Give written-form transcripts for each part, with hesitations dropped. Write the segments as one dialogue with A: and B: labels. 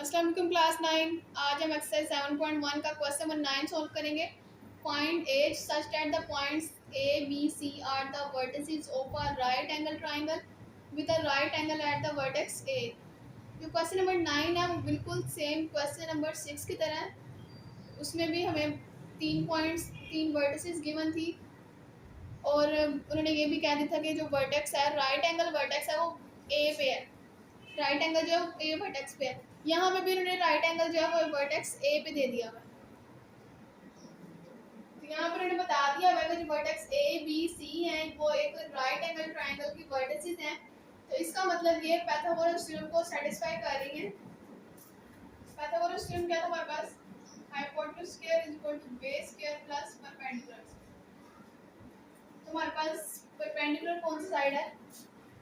A: अस्सलाम वालेकुम क्लास 9। आज हम एक्सरसाइज 7.1 का क्वेश्चन नंबर 9 सॉल्व करेंगे। Find as such that the points A B C are the vertices of a right angle triangle with a right angle at the vertex A. जो question number 9 है वो बिल्कुल same question number 6 की तरह है। उसमें भी हमें 3 वर्टिसेस गिवन थी और उन्होंने ये भी कह दिया था कि जो वर्टेक्स है राइट एंगल वर्टेक्स है वो ए पे है। राइट एंगल जो है ए वर्टेक्स पे है। यहाँ पे भी उन्होंने राइट एंगल जो है वो वर्टेक्स ए पे दे दिया हुआ है। तो यहाँ पर उन्होंने बता दिया हुआ है कि जो वर्टेक्स ए बी सी हैं वो एक राइट एंगल ट्रायंगल की वर्टिसेस हैं। तो इसका मतलब ये पाइथागोरस थ्योरम को सेटिस्फाई कर रही है। पाइथागोरस थ्योरम क्या था हमारे पास? Hypotenuse square is equal to base square plus perpendicular. तो हमारे पास परपेंडिकुलर कौन सी साइड है?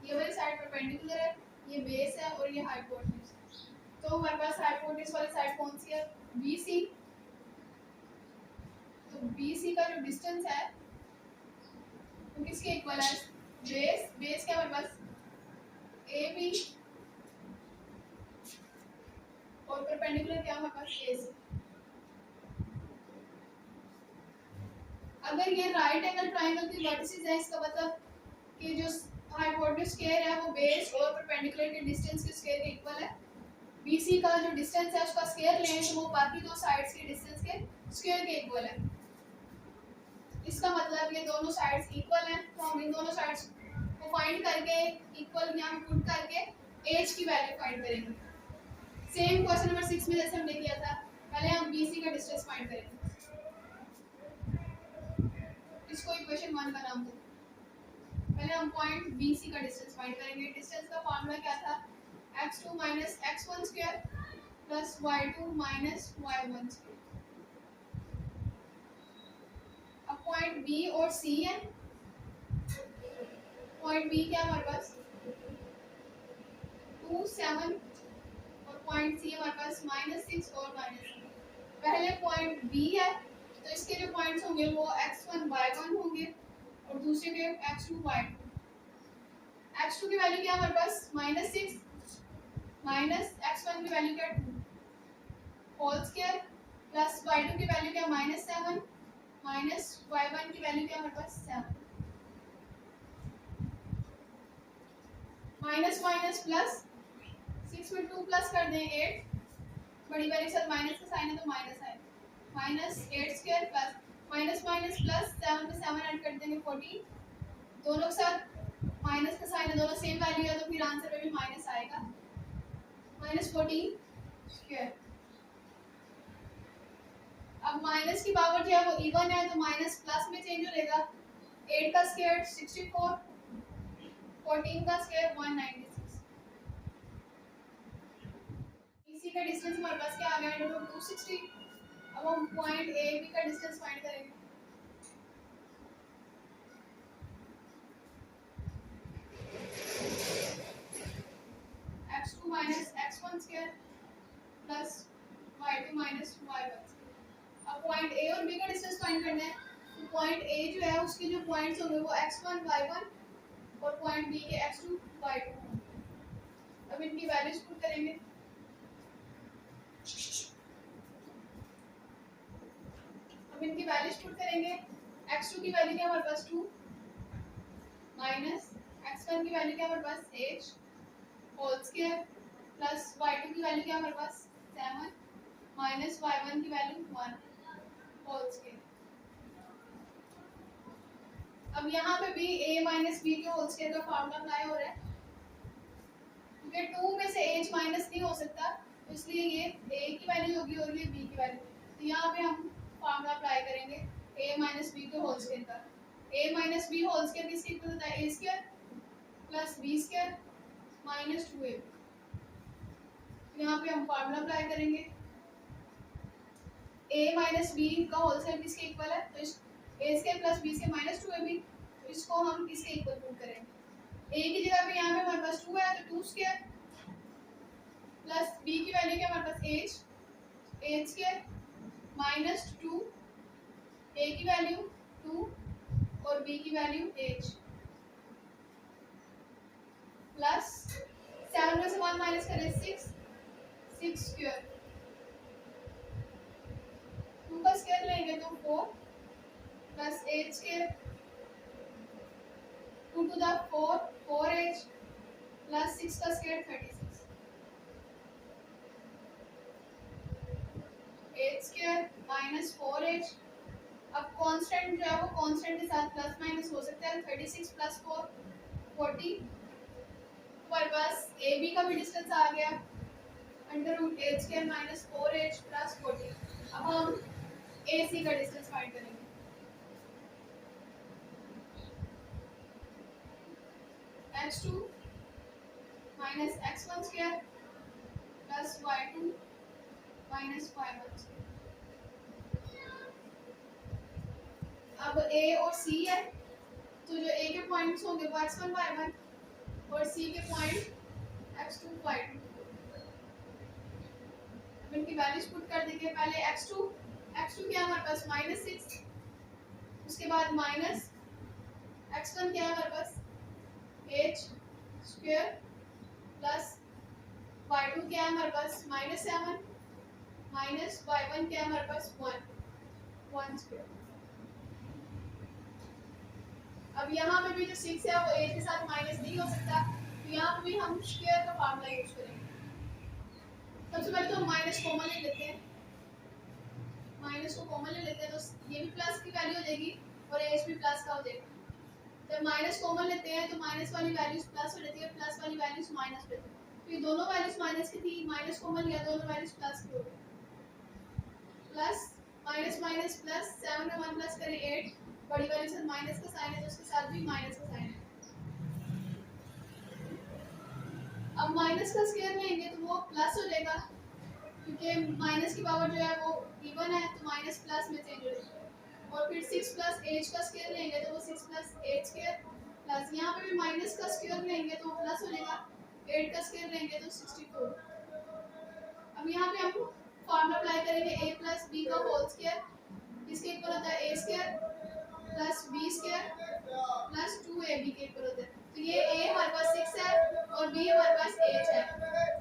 A: ये वाली साइड परपेंडिकुलर है, ये बेस है और ये हाइपोटेन्यूज। तो हमारे पास हाइपोटेन्यूज वाली साइड कौन सी है? BC। तो BC का जो डिस्टेंस है वो किसके इक्वल है? बेस क्या हमारे पास? AB और परपेंडिकुलर क्या हमारे पास? AC। अगर ये राइट एंगल ट्रायंगल की वर्टिसेस है, इसका मतलब कि जो हाइपोटेन्यूज स्क्वायर है वो बेस और परपेंडिकुलर के डिस्टेंस के स्क्वायर के इक्वल है। BC का जो डिस्टेंस है उसका स्क्वायर लें तो वो बाकी दो साइड्स के डिस्टेंस के स्क्वायर के इक्वल है। इसका मतलब ये दोनों साइड्स इक्वल हैं, तो हम इन दोनों साइड्स को फाइंड करके इक्वल यहाँ पुट करके एज की वैल्यू फाइंड करेंगे। सेम क्वेश्चन नंबर 6 में जैसे हमने किया था। पहले हम BC का डिस्टेंस फाइंड करेंगे। इसको इक्वेशन 1 का नाम दो। पहले हम पॉइंट BC का डिस्टेंस फाइंड करेंगे। डिस्टेंस का फार्मूला क्या था? x2 minus x1 square plus y2 minus y1 square। अब पॉइंट B और C है। पॉइंट B क्या हमारे पास? 2 7 और पॉइंट C हमारे पास -6 और -3। पहले पॉइंट B है तो इसके जो पॉइंट्स होंगे वो x1 y1 होंगे और दूसरे के x2 y2। x2 की वैल्यू क्या हमारे पास? -6 माइनस x1 की वैल्यू क्या 2 होल स्क्वायर प्लस y2 की वैल्यू क्या -7 माइनस y1 की वैल्यू क्या हमारे पास 7। माइनस माइनस प्लस 6 में 2 प्लस कर दें 8। बड़ी वैल्यू के साथ माइनस का साइन है तो माइनस आए -8 square plus minus minus plus 7 में 7 ऐड कर देंगे 14। दोनों के साथ माइनस का साइन है, दोनों सेम वैल्यू है तो फिर आंसर में भी माइनस आएगा -14 स्क्वायर। अब माइनस की पावर जो है वो इवन है तो माइनस प्लस में चेंज हो जाएगा। 8 का स्क्वायर 64, 14 का स्क्वायर 196। BC का डिस्टेंस हमारे पास क्या आ गया? 260। अब हम पॉइंट AB का डिस्टेंस फाइंड करेंगे। x2 minus x1 square plus y2 minus y1। अब पॉइंट A और B का डिस्टेंस फाइंड करना है। तो पॉइंट A जो है उसके जो पॉइंट्स होंगे वो x1 y1 और पॉइंट B के x2 y2 होंगे। अब इनकी वैल्यूज पुट करेंगे। x2 की वैल्यू क्या हमारे पास 2 माइनस x1 की वैल्यू क्या हमारे पास 8 होल स्क्वायर प्लस y2 की वैल्यू क्या हमारे पास 7 माइनस y1 की वैल्यू 1 होल स्क्वायर। अब यहाँ पे भी a माइनस b के होल स्क्वायर का फार्मूला अप्लाई हो रहा है क्योंकि 2 में से h माइनस नहीं हो सकता, तो इसलिए ये a की वैल्यू होगी और ये b की वैल्यू। तो यहाँ पे हम फार्मूला अप्लाई करेंगे a माइनस b के होल स्क्वायर का। a minus b whole square किसके इक्वल होता है? a square plus b square minus 2ab। यहाँ पे हम फार्मूला अप्लाई करेंगे। a माइनस b का होल स्क्वायर किसके इक्वल है? तो a square plus b square minus 2ab। तो इसको हम किसके इक्वल पुट करेंगे? a की जगह पे यहाँ पे हमारे पास 2 है तो 2 स्क्वायर प्लस b की वैल्यू क्या हमारे पास h स्क्वायर माइनस 2 a की वैल्यू 2 और b की वैल्यू h प्लस 7 में से 1 माइनस करें 6 square H square 2 to the 4 4h plus 6 का square 36 H square minus 4h। अब कांस्टेंट जो है वो कांस्टेंट के साथ प्लस माइनस हो सकता है। 36 प्लस 4 40। हमारे पास ए बी का भी डिस्टेंस आ गया under root H square minus 4h plus 40। अब हम ए सी का डिस्टेंस फाइंड करेंगे। x2 minus x1 square plus y2 minus y1 square. अब a और c है तो जो a के पॉइंट्स होंगे वो x1 y1 और c के पॉइंट x2 y2। अब इनकी वैल्यूज पुट कर देंगे। पहले x2 क्या हमारे पास -6, उसके बाद माइनस x1 क्या है हमारे पास h स्क्वायर प्लस y2 क्या है हमारे पास -7 माइनस y1 क्या है हमारे पास 1 स्क्वायर। अब यहाँ पे भी जो 6 है वो h के साथ माइनस नहीं हो सकता, तो यहाँ पे भी हम स्क्वायर का फार्मूला यूज करेंगे। सबसे पहले तो हम माइनस कॉमन ले लेते हैं। माइनस को कॉमन ले लेते हैं तो ये भी प्लस की वैल्यू हो जाएगी और h भी प्लस का हो जाएगा। जब माइनस कॉमन लेते हैं तो माइनस वाली वैल्यूज प्लस हो जाती है, प्लस वाली वैल्यूज माइनस हो जाती है। तो ये दोनों वैल्यूज माइनस की थी, माइनस कॉमन लिया, दोनों वैल्यूज प्लस की हो गई। प्लस माइनस माइनस प्लस 7 में 1 प्लस करें 8, बड़ी वाली के साथ माइनस का साइन है तो उसके साथ भी माइनस का साइन है। अब माइनस का स्क्वायर लेंगे तो वो प्लस हो जाएगा, क्योंकि माइनस की पावर जो है वो इवन है तो माइनस प्लस में चेंज हो जाएगी। और फिर 6 प्लस h का स्क्वायर लेंगे तो वो 6 प्लस h स्क्वायर प्लस यहाँ पे भी माइनस का स्क्वायर लेंगे तो प्लस हो जाएगा, 8 का स्क्वायर लेंगे तो 64। अब यहाँ पे हम फॉर्मूला अप्लाई करेंगे a प्लस b का होल स्क्वायर, इसके इक्वल होता है a square plus b square plus 2ab के इक्वल होता है। तो ये a हमारे पास 6 है और b हमारे पास 8 है,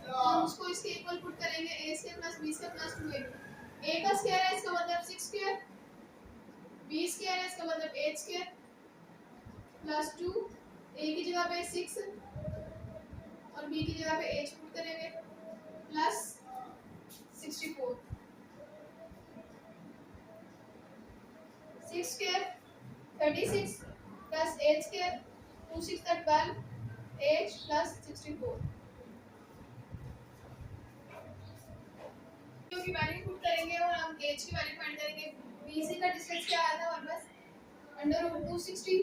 A: तो हम उसको इसके इक्वल पुट करेंगे a square plus b square plus 2ab। a का स्क्वायर है इसका मतलब 6 स्क्वायर, b स्क्वायर है इसका मतलब 8 स्क्वायर प्लस 2, a की जगह पे 6 और b की जगह पे h पुट करेंगे plus 64। 6 square 36 plus 8 square 2 6 12 h plus 64 की वैल्यू पुट करेंगे और हम h की वैल्यू फाइंड करेंगे। BC का डिस्टेंस क्या आया था हमारे पास under root 260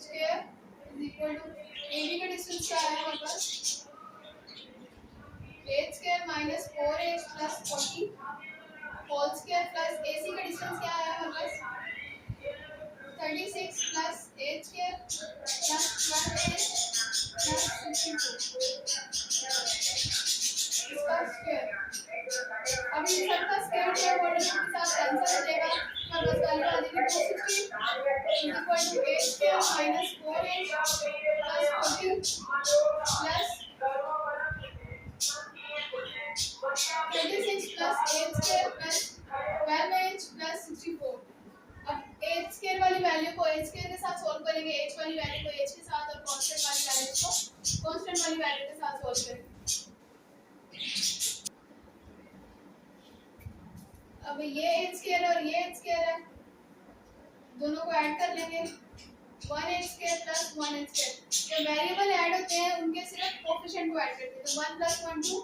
A: square is equal to AB का डिस्टेंस क्या आया हमारे पास h square minus 4h plus 40 whole square plus AC का डिस्टेंस क्या आया हमारे पास 36 plus h square plus 12h plus 64 इसका स्क्वायर। अब इन सब का स्क्वायर जो है वो के साथ कैंसिल हो जाएगा, हमारे पास वैल्यू आ जाएगी 260 equal to h square minus 4h plus 40 plus 36 plus h square plus 12h plus 64। अब h स्क्वायर वाली वैल्यू को h स्क्वायर के साथ सॉल्व करेंगे, h वाली वैल्यू को h के साथ और कांस्टेंट वाली वैल्यू को कांस्टेंट वाली वैल्यू के साथ सॉल्व करेंगे। अब ये h स्क्वायर और ये h स्क्वायर है, दोनों को ऐड कर लेंगे 1h square plus 1h square. जब वेरिएबल ऐड होते हैं उनके सिर्फ कोएफिशिएंट को ऐड करते हैं, तो 1 प्लस 1 2h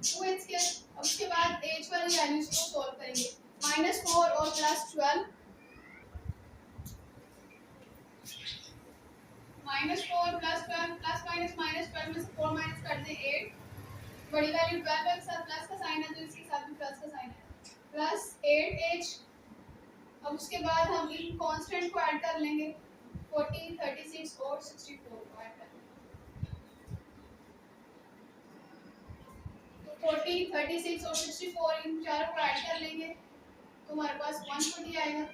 A: स्क्वायर। अब उसके बाद h वाली वैल्यूज को सॉल्व करेंगे, -4 और प्लस 12 -4 प्लस 12 प्लस माइनस -12 में से 4 माइनस कर दें 8, बड़ी वैल्यू 12 है, साथ प्लस का साइन है तो इसके साथ भी प्लस का साइन है प्लस 8h। अब उसके बाद हम इन कांस्टेंट को ऐड कर लेंगे 40 36 और 64 को ऐड कर लेंगे। तो 40 36 और 64 इन चारों को ऐड कर लेंगे तो हमारे पास 140 आएगा।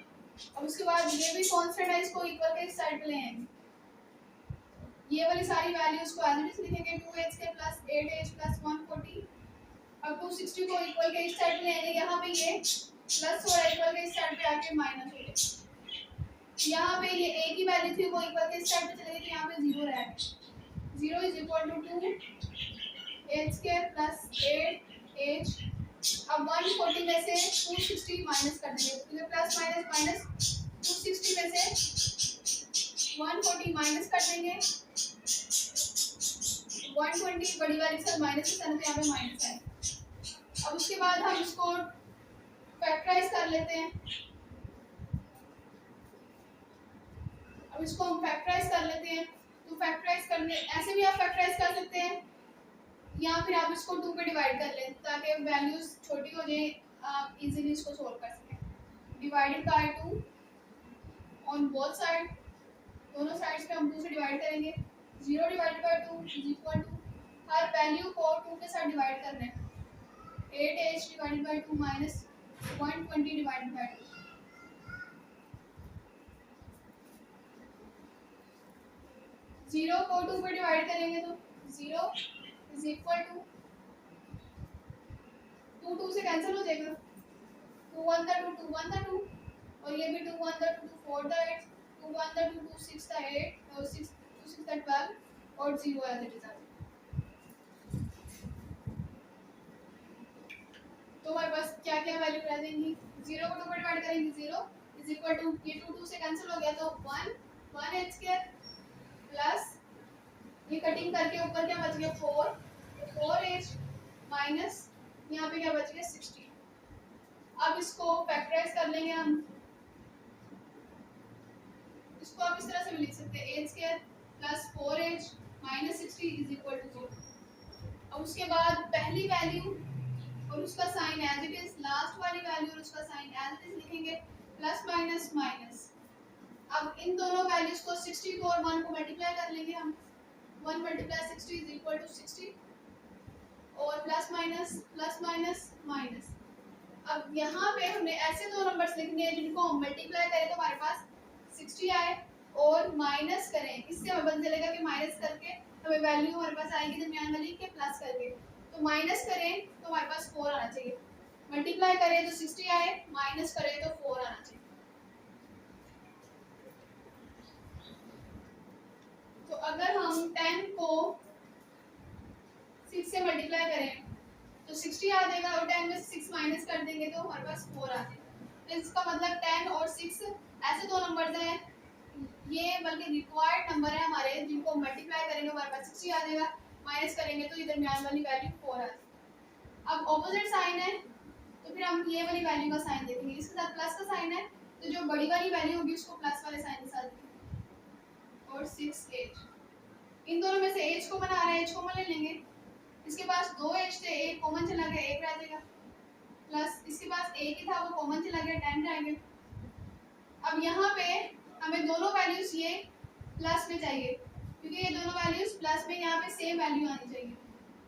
A: अब उसके बाद ये भी कांस्टेंट है, इसको इक्वल के इस साइड पे ले आएंगे, ये वाली सारी वैल्यूज को एज इट इज लिखेंगे 2h के प्लस 8h प्लस 140। अब 260 को इक्वल के इस साइड पे ले आएंगे, यहाँ पे ये प्लस हो रहा है इक्वल के इस साइड पे आके माइनस हो जाएगा। यहाँ पे ये a की वैल्यू थी वो इक्वल के इस साइड पे चले गए तो यहाँ पे 0 रह गया। 0 is equal to 2 h square plus 8 h। अब 140 में से 260 माइनस कर देंगे क्योंकि प्लस माइनस माइनस 260 में से 140 माइनस कर देंगे। 120 बड़ी वाली से माइनस के साथ यहाँ पे माइनस है। अब उसके बाद हम इसको फैक्टराइज कर लेते हैं। अब इसको हम फैक्टराइज कर लेते हैं। तो फैक्टराइज करने ऐसे भी आप फैक्टराइज कर सकते हैं या फिर आप इसको 2 पे डिवाइड कर लें ताकि वैल्यूज छोटी हो जाए, आप इजीली इसको सॉल्व कर सकें। Divided by 2 on both side, दोनों साइड्स पे हम 2 से डिवाइड करेंगे। 0 divided by 2 is equal to हर वैल्यू को 2 के साथ डिवाइड करना है। 8h divided by 2 minus 120 divided by 2। 0 को 2 पे डिवाइड करेंगे तो 0 इज इक्वल टू 2 से कैंसिल हो जाएगा। 2 1 था 2 2 1 था 2 और ये भी 2 1 था 2 2 4 था 8 2 1 था 2 2 6 था 8 और 6 2 6 था 12 और 0 एज इट इज आ जाएगा। तो हमारे पास क्या क्या वैल्यू रह जाएंगी। 0 को 2 पे डिवाइड करेंगे 0 इज इक्वल टू ये 2 2 से कैंसिल हो गया तो 1 1 h स्क्वायर प्लस ये कटिंग करके ऊपर क्या बच गया 4h माइनस यहाँ पे क्या बच गया 60। अब इसको फैक्टराइज कर लेंगे हम। इसको आप इस तरह से भी लिख सकते हैं h square plus 4h minus 60 is equal to 0। अब उसके बाद पहली वैल्यू और उसका sign as it is, last वाली वैल्यू और उसका साइन एज इट इज लिखेंगे प्लस माइनस माइनस। अब इन दोनों वैल्यूज को 60 को और 1 को मल्टीप्लाई कर लेंगे हम। 1 मल्टीप्लाई 60 इज इक्वल टू 60 और प्लस माइनस माइनस। अब यहाँ पे हमने ऐसे दो नंबर्स लिखने हैं जिनको हम मल्टीप्लाई करें तो हमारे पास 60 आए और माइनस करें, इससे हमें पता चलेगा कि माइनस करके हमें वैल्यू हमारे पास आएगी दरमियान वाली के प्लस करके। तो माइनस करें तो हमारे पास 4 आना चाहिए, मल्टीप्लाई करें तो 60 आए, माइनस करें तो 4 आना चाहिए। तो अगर हम 10 को 6 से मल्टीप्लाई करें तो 60 आ जाएगा और 10 में 6 माइनस कर देंगे तो हमारे पास 4 आ जाएगा। तो इसका मतलब 10 और 6 ऐसे दो नंबर्स हैं, ये बल्कि रिक्वायर्ड नंबर है हमारे जिनको मल्टीप्लाई करेंगे हमारे पास 60 आ जाएगा, माइनस करेंगे तो ये दरमियान वाली वैल्यू 4 आ जाएगी। अब ऑपोजिट साइन है तो फिर हम ये वाली वैल्यू का साइन देखेंगे, इसके साथ प्लस का साइन है तो जो बड़ी वाली वैल्यू होगी उसको प्लस वाले साइन के साथ देखेंगे। और 6h, इन दोनों में से h कॉमन आ रहा है, h कॉमन ले लेंगे। इसके पास 2h थे, एक कॉमन चला गया, एक रह जाएगा प्लस इसके पास एक ही था वो कॉमन चला गया, 10 रह गया। अब यहाँ पे हमें दोनों वैल्यूज ये प्लस में चाहिए क्योंकि ये दोनों वैल्यूज प्लस में यहाँ पे सेम वैल्यू आनी चाहिए।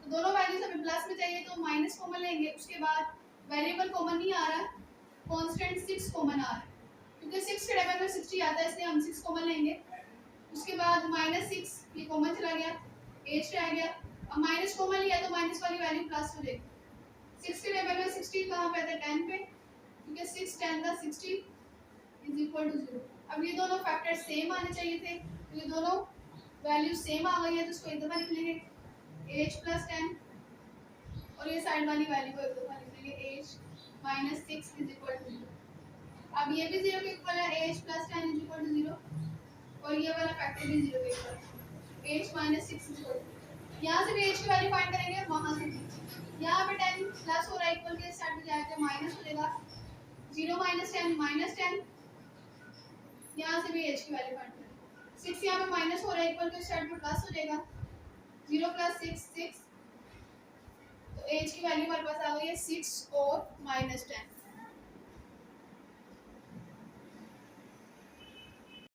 A: तो दोनों वैल्यूज हमें प्लस में चाहिए तो माइनस कॉमन लेंगे। उसके बाद वेरिएबल कॉमन नहीं आ रहा, कांस्टेंट 6 कॉमन आ रहा है क्योंकि 6 के टेबल में 60 आता है इसलिए हम 6 कॉमन लेंगे। उसके बाद -6 ये कॉमन चला गया, h रह गया। अब माइनस कॉमन लिया तो माइनस वाली वैल्यू प्लस हो जाएगी। 6 के टेबल में 60 कहाँ पे आता है 10 पे क्योंकि 6 10 का 60 इज इक्वल टू 0। अब ये दोनों फैक्टर सेम आने चाहिए थे, तो ये दोनों वैल्यू सेम आ गई है तो इसको एक दफा लिख लेंगे h प्लस 10 और ये साइड वाली वैल्यू को एक दफा लिख लेंगे h minus 6 is equal to 0। अब ये भी 0 के इक्वल है, h plus 10 is equal to 0 और ये वाला फैक्टर भी 0 के इक्वल है, h minus 6 is equal to. यहाँ से भी h की वैल्यू फाइंड करेंगे, वहाँ से भी यहाँ पे 10 प्लस हो रहा है इक्वल के साइड पे जाएगा माइनस हो जाएगा, 0 माइनस 10 माइनस 10। यहाँ से भी h की वैल्यू फाइंड करेंगे, 6 यहाँ पे माइनस हो रहा है इक्वल के साइड पे प्लस हो जाएगा, 0 प्लस 6 6। तो h की वैल्यू हमारे पास आ गई है 6 और -10।